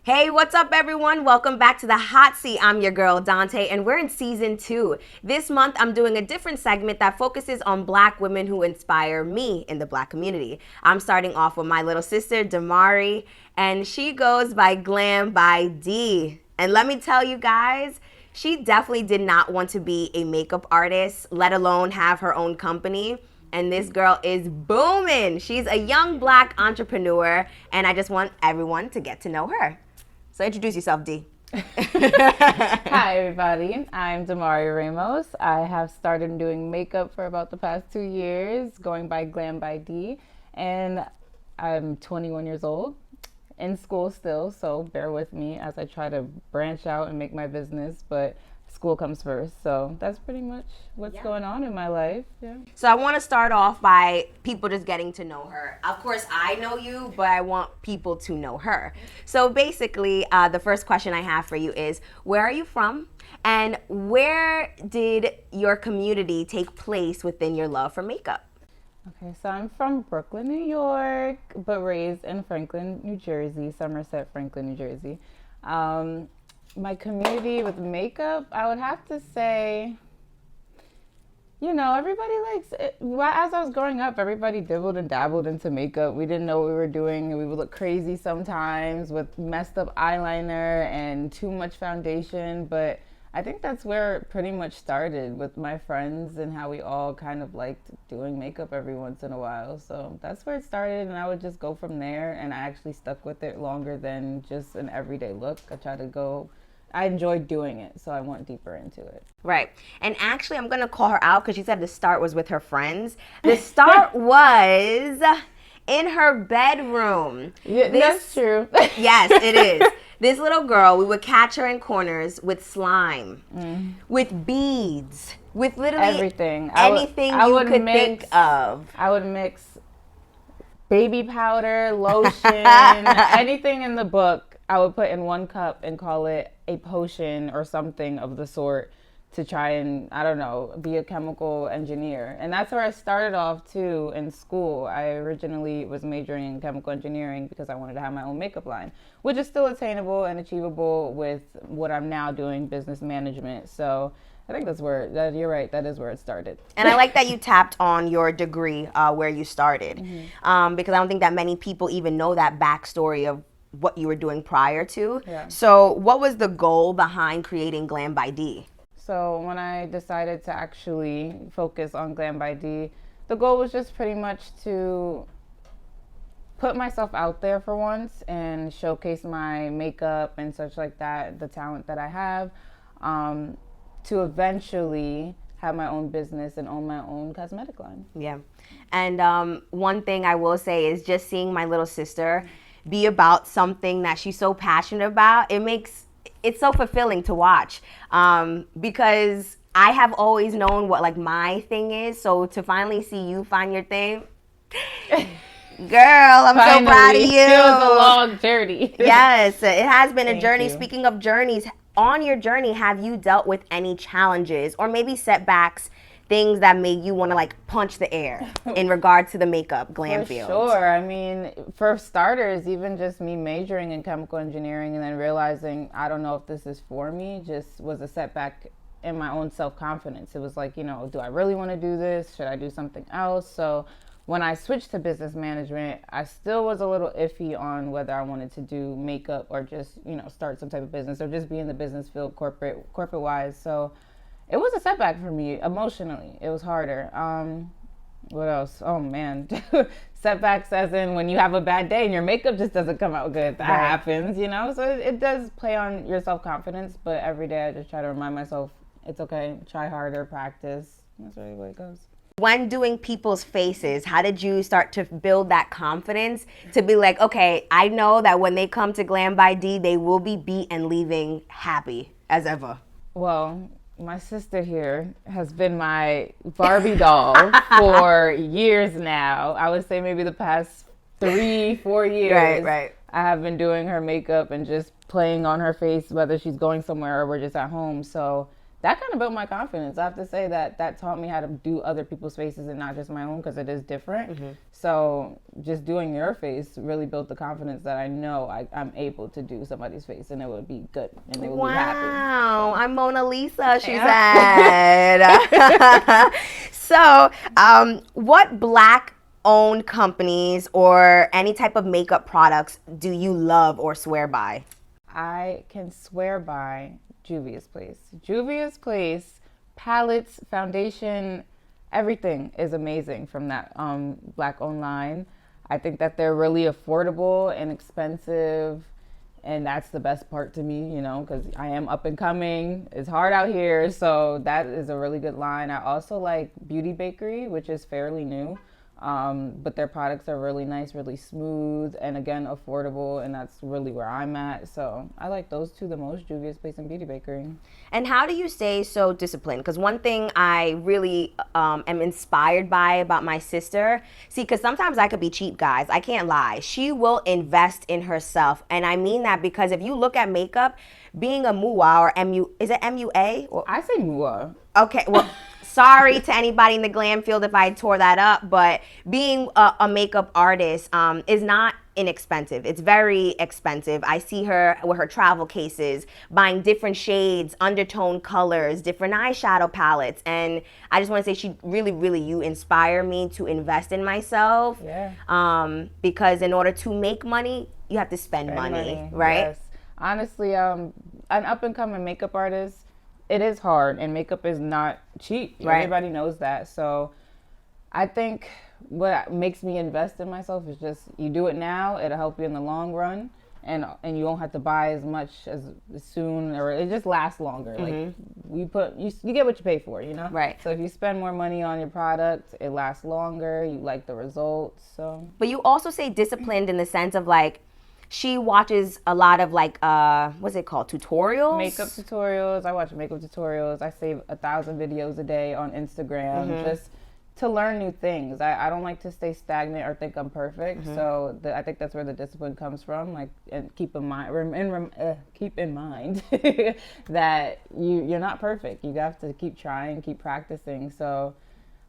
Hey, what's up, everyone? Welcome back to the Hot Seat. I'm your girl, Dante, and we're in season 2. This month, I'm doing a different segment that focuses on Black women who inspire me in the Black community. I'm starting off with my little sister, Dmari, and she goes by Glam By Dee. And let me tell you guys, she definitely did not want to be a makeup artist, let alone have her own company. And this girl is booming. She's a young Black entrepreneur, and I just want everyone to get to know her. So introduce yourself, Dee. Hi, everybody. I'm Dmari Ramos. I have started doing makeup for about the past 2 years, going by Glam By Dee, and I'm 21 years old, in school still, so bear with me as I try to branch out and make my business, but school comes first. So that's pretty much what's going on in my life. Yeah. So I want to start off by people just getting to know her. Of course, I know you, but I want people to know her. So basically, the first question I have for you is, where are you from? And where did your community take place within your love for makeup? Okay, so I'm from Brooklyn, New York, but raised in Franklin, New Jersey, Somerset, Franklin, New Jersey. My community with makeup, I would have to say, everybody likes it. As I was growing up, everybody dibbled and dabbled into makeup. We didn't know what we were doing, and we would look crazy sometimes with messed up eyeliner and too much foundation. But I think that's where it pretty much started with my friends and how we all kind of liked doing makeup every once in a while. So that's where it started, and I would just go from there, and I actually stuck with it longer than just an everyday look. I enjoyed doing it, so I went deeper into it. Right. And actually, I'm going to call her out because she said the start was with her friends. The start was in her bedroom. Yeah, that's true. Yes, it is. This little girl, we would catch her in corners with slime, with beads, with literally everything. Anything you could think of. I would mix baby powder, lotion, anything in the book. I would put in one cup and call it a potion or something of the sort to try and, be a chemical engineer. And that's where I started off too in school. I originally was majoring in chemical engineering because I wanted to have my own makeup line, which is still attainable and achievable with what I'm now doing, business management. So I think you're right, that is where it started. And I like that you tapped on your degree where you started, because I don't think that many people even know that backstory of what you were doing prior to. Yeah. So what was the goal behind creating Glam By Dee? So when I decided to actually focus on Glam By Dee, the goal was just pretty much to put myself out there for once and showcase my makeup and such like that, the talent that I have, to eventually have my own business and own my own cosmetic line. Yeah. And one thing I will say is just seeing my little sister be about something that she's so passionate about, it's so fulfilling to watch, because I have always known what my thing is. So to finally see you find your thing, girl, I'm so proud of you. It was a long journey. Yes, it has been a journey. You. Speaking of journeys, on your journey, have you dealt with any challenges or maybe setbacks, things that made you want to punch the air in regard to the makeup glam field? Sure. I mean, for starters, even just me majoring in chemical engineering and then realizing I don't know if this is for me just was a setback in my own self-confidence. It was like, do I really want to do this? Should I do something else? So when I switched to business management, I still was a little iffy on whether I wanted to do makeup or just, start some type of business or just be in the business field corporate-wise. So it was a setback for me emotionally. It was harder. What else? Oh man, setbacks as in when you have a bad day and your makeup just doesn't come out good. That happens, So it does play on your self-confidence. But every day I just try to remind myself it's okay. Try harder, practice. That's really what it goes. When doing people's faces, how did you start to build that confidence to be like, okay, I know that when they come to Glam By Dee, they will be beat and leaving happy as ever? Well, my sister here has been my Barbie doll for years now. I would say maybe the past 3-4 years. Right. I have been doing her makeup and just playing on her face, whether she's going somewhere or we're just at home. So that kind of built my confidence. I have to say that taught me how to do other people's faces and not just my own, because it is different. So just doing your face really built the confidence that I know I'm able to do somebody's face and it would be good and they will be happy. Wow, I'm Mona Lisa, she said. So, what Black-owned companies or any type of makeup products do you love or swear by? I can swear by Juvia's Place. Juvia's Place, palettes, foundation, everything is amazing from that Black-owned line. I think that they're really affordable and inexpensive, and that's the best part to me, you know, because I am up and coming. It's hard out here, so that is a really good line. I also like Beauty Bakery, which is fairly new. But their products are really nice, really smooth, and again, affordable, and that's really where I'm at. So I like those two the most, Juvia's Place and Beauty Bakery. And how do you stay so disciplined? Because one thing I really am inspired by about my sister, see, because sometimes I could be cheap, guys. I can't lie. She will invest in herself. And I mean that because if you look at makeup, being a MUA or MU, is it MUA? Or, I say MUA. Okay, well, sorry to anybody in the glam field if I tore that up, but being a makeup artist is not inexpensive. It's very expensive. I see her with her travel cases, buying different shades, undertone colors, different eyeshadow palettes, and I just want to say you inspire me to invest in myself. Yeah. Because in order to make money, you have to spend money, right? Yes. Honestly, an up-and-coming makeup artist, it is hard, and makeup is not cheap. Right. Everybody knows that. So I think what makes me invest in myself is just you do it now, it'll help you in the long run, and you won't have to buy as much as soon, or it just lasts longer. Like you get what you pay for, you know? Right. So if you spend more money on your product, it lasts longer, you like the results. So but you also say disciplined in the sense of like she watches a lot of like what's it called, tutorials, makeup tutorials. I watch makeup tutorials. I save 1,000 videos a day on Instagram just to learn new things. I don't like to stay stagnant or think I'm perfect. So I think that's where the discipline comes from. Like, and keep in mind that you're not perfect. You have to keep trying, keep practicing. So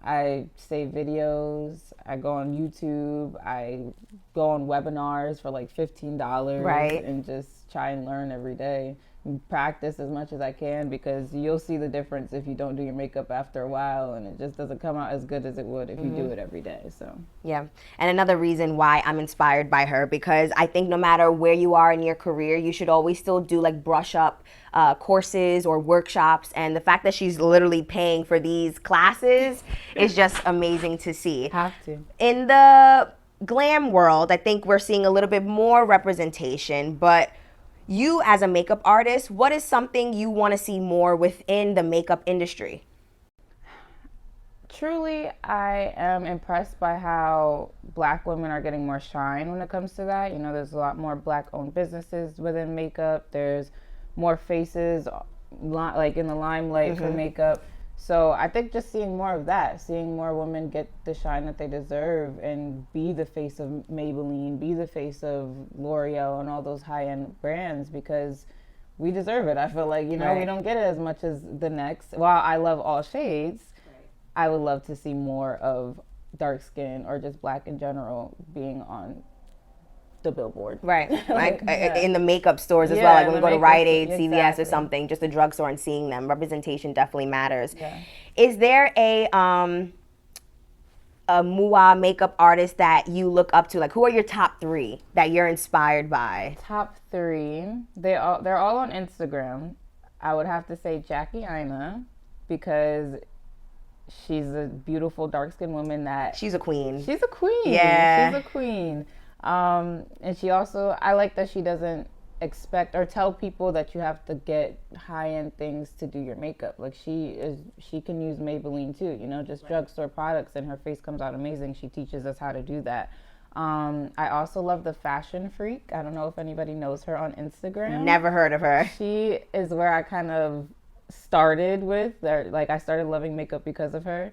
I save videos, I go on YouTube, I go on webinars for like $15, right, and just try and learn every day. Practice as much as I can, because you'll see the difference if you don't do your makeup after a while, and it just doesn't come out as good as it would if you do it every day. So yeah. And another reason why I'm inspired by her, because I think no matter where you are in your career, you should always still do like brush up courses or workshops, and the fact that she's literally paying for these classes is just amazing to see. Have to. In the glam world, I think we're seeing a little bit more representation, but you as a makeup artist, what is something you want to see more within the makeup industry? Truly, I am impressed by how Black women are getting more shine when it comes to that. You know, there's a lot more Black-owned businesses within makeup. There's more faces like in the limelight for makeup. So I think just seeing more of that, seeing more women get the shine that they deserve and be the face of Maybelline, be the face of L'Oreal and all those high-end brands, because we deserve it. I feel like, you know, we don't get it as much as the next. While I love all shades, I would love to see more of dark skin or just Black in general being on the billboard. Right. Like in the makeup stores as well. Like when we go to Rite Aid, CVS or something, just a drugstore, and seeing them. Representation definitely matters. Yeah. Is there a MUA makeup artist that you look up to? Like, who are your top 3 that you're inspired by? Top 3. They're all on Instagram. I would have to say Jackie Aina, because she's a beautiful dark-skinned woman that... She's a queen. She's a queen. Yeah. She's a queen. And she also, I like that she doesn't expect or tell people that you have to get high-end things to do your makeup. Like, she can use Maybelline too, you know, just drugstore products, and her face comes out amazing. She teaches us how to do that. I also love the Fashion Freak. I don't know if anybody knows her on Instagram. Never heard of her. She is where I kind of started with, like, I started loving makeup because of her.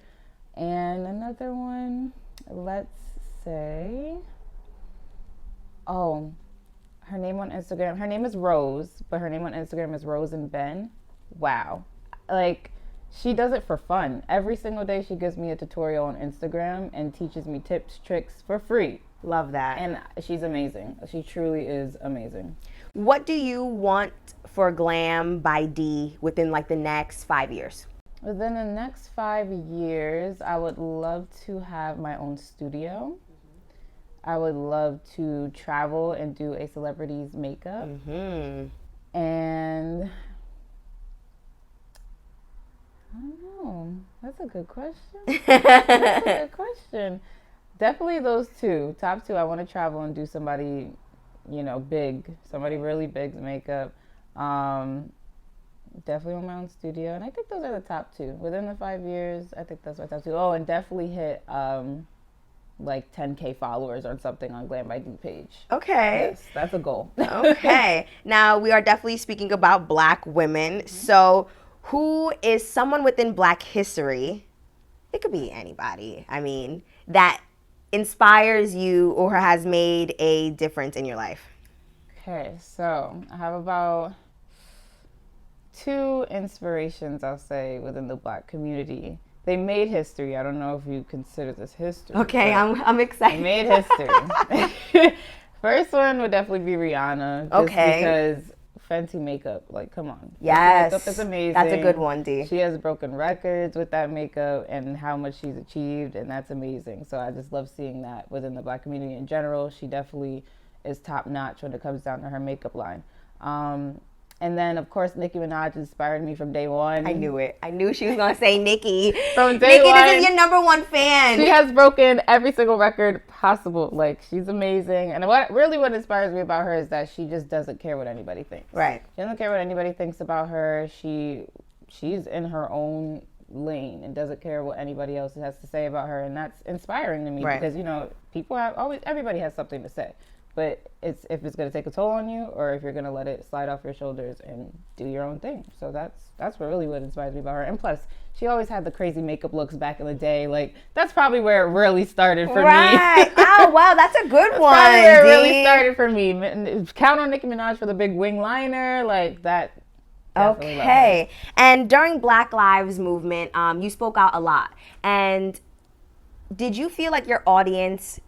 And another one, let's say... Oh, her name on Instagram, her name is Rose, but her name on Instagram is Rose and Ben. Wow. like, she does it for fun. Every single day she gives me a tutorial on Instagram and teaches me tips, tricks for free. Love that. And she's amazing. She truly is amazing. What do you want for Glam by Dee within like the next 5 years? Within the next 5 years, I would love to have my own studio. I would love to travel and do a celebrity's makeup. And I don't know. That's a good question. That's a good question. Definitely those two. Top two. I want to travel and do somebody, big. Somebody really big's makeup. Definitely on my own studio. And I think those are the top two. Within the 5 years, I think that's my top two. Oh, and definitely hit like 10K followers or something on Glam By Dee page. Okay. Yes, that's a goal. Okay. Now, we are definitely speaking about Black women. So, who is someone within Black history, it could be anybody, I mean, that inspires you or has made a difference in your life? Okay, so I have about 2 inspirations, I'll say, within the Black community. They made history. I don't know if you consider this history. Okay, I'm excited. They made history. First one would definitely be Rihanna. Just because Fenty makeup, like, come on. Yes. Makeup is amazing. That's a good one, Dee. She has broken records with that makeup and how much she's achieved, and that's amazing. So I just love seeing that within the Black community in general. She definitely is top notch when it comes down to her makeup line. And then, of course, Nicki Minaj inspired me from day one. I knew it. I knew she was going to say Nicki. From day one. Nicki, this is your number one fan. She has broken every single record possible. Like, she's amazing. And what inspires me about her is that she just doesn't care what anybody thinks. Right. She doesn't care what anybody thinks about her. She's in her own lane and doesn't care what anybody else has to say about her. And that's inspiring to me because, everybody has something to say. But if it's going to take a toll on you or if you're going to let it slide off your shoulders and do your own thing. So that's really what inspires me about her. And plus, she always had the crazy makeup looks back in the day. Like, that's probably where it really started for me. Oh, wow, that's a good that's one. Probably where it really started for me. Count on Nicki Minaj for the big wing liner. Like, that. Okay. And during Black Lives Movement, you spoke out a lot. And did you feel like your audience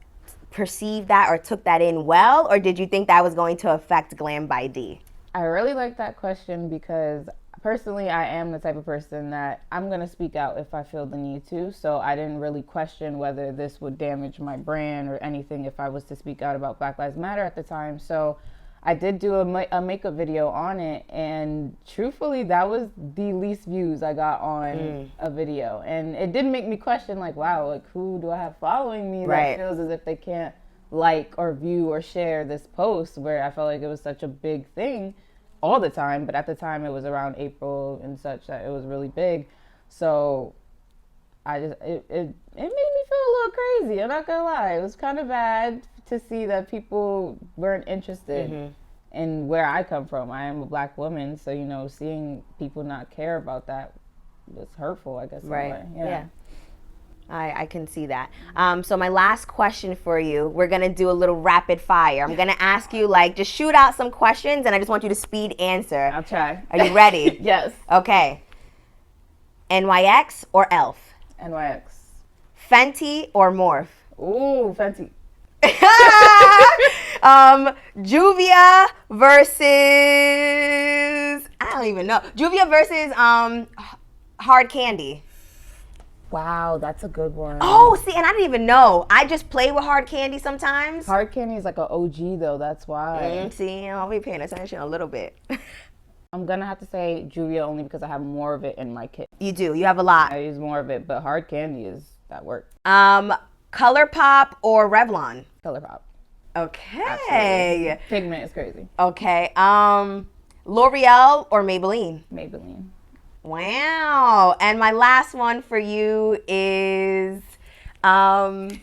perceived that or took that in well, or did you think that was going to affect Glam By Dee? I really like that question because personally I am the type of person that I'm going to speak out if I feel the need to. So I didn't really question whether this would damage my brand or anything if I was to speak out about Black Lives Matter at the time. So I did do a makeup video on it, and truthfully, that was the least views I got on a video. And it did make me question, like, wow, like, who do I have following me that feels as if they can't like or view or share this post, where I felt like it was such a big thing all the time. But at the time, it was around April and such that it was really big. So it made me feel a little crazy. I'm not gonna lie. It was kind of bad to see that people weren't interested in where I come from. I am a Black woman, so seeing people not care about that was hurtful, I guess. Right. Yeah. I can see that. So my last question for you, we're gonna do a little rapid fire. I'm gonna ask you, like, just shoot out some questions, and I just want you to speed answer. I'll try. Are you ready? Yes. Okay. NYX or ELF? NYX. Fenty or Morph? Ooh, Fenty. Juvia versus, I don't even know. Juvia versus Hard Candy. Wow, that's a good one. Oh, see, and I didn't even know. I just play with Hard Candy sometimes. Hard Candy is like an OG though, that's why. See, I'll be paying attention a little bit. I'm gonna have to say Juvia only because I have more of it in my kit. You do. You have a lot. I use more of it, but Hard Candy is that work. ColourPop or Revlon? ColourPop. Okay. Absolutely. Pigment is crazy. Okay. L'Oreal or Maybelline? Maybelline. Wow. And my last one for you is, I'm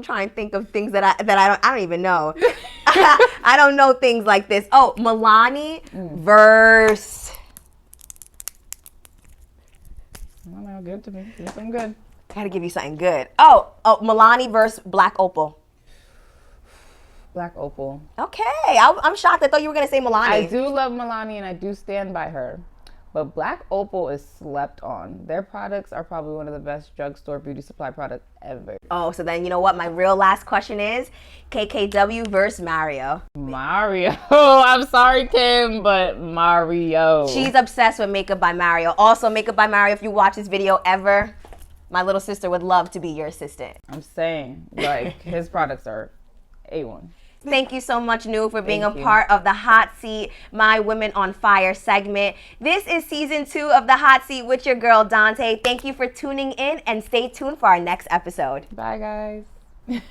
trying to think of things that I don't even know. I don't know things like this. Oh, Milani versus. I don't know, good to me. Give me something good. Gotta give you something good. Oh, Milani versus Black Opal. Black Opal. Okay, I'm shocked. I thought you were gonna say Milani. I do love Milani and I do stand by her. But Black Opal is slept on. Their products are probably one of the best drugstore beauty supply products ever. Oh, so then you know what? My real last question is KKW versus Mario. Mario. I'm sorry, Kim, but Mario. She's obsessed with Makeup by Mario. Also, Makeup by Mario, if you watch this video ever, my little sister would love to be your assistant. I'm saying, like, his products are A1. Thank you so much, Nu, for being a part of the Hot Seat, My Women on Fire segment. This is season 2 of the Hot Seat with your girl, Dante. Thank you for tuning in and stay tuned for our next episode. Bye, guys.